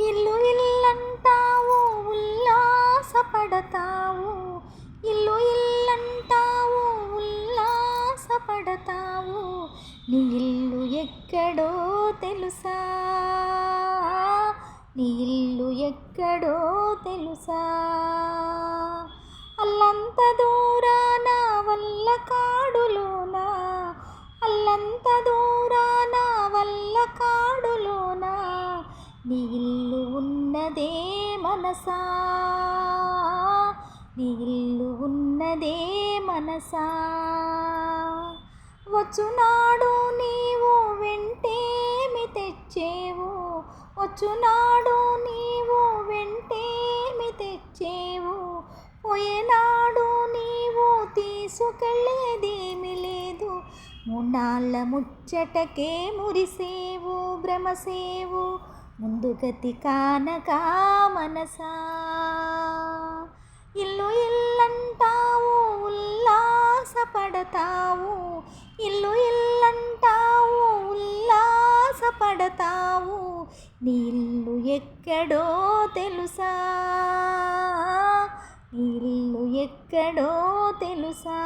ఇల్లు ఇల్లంటావు ఉల్లాసపడతావు, ఇల్లు ఇల్లంటావు ఉల్లాసపడతావు. నీ ఇల్లు ఎక్కడో తెలుసా, నీ ఇల్లు ఎక్కడో తెలుసా. అల్లంత దూరాన వల్ల కాడులోన, అల్లంత దూరాన వల్ల కాడులోన నీ ఇల్లు ఉన్నదే మనసా, నీ ఇల్లు ఉన్నదే మనసా. వచ్చునాడు నీవు వెంటేమి తెచ్చేవు, వచ్చునాడు నీవు వెంటేమి తెచ్చేవు. పోయేనాడు నీవు తీసుకెళ్ళేదేమి లేదు. మూనాళ్ళ ముచ్చటకే మురిసేవు భ్రమసేవు, ముందు గతి కానక మనసా. ఇల్లు ఇల్లంటావు ఉల్లాసపడతావు, ఇల్లు ఇల్లంటావు ఉల్లాసపడతావు. నీ ఇల్లు ఎక్కడో తెలుసా, నీ ఇల్లు ఎక్కడో తెలుసా.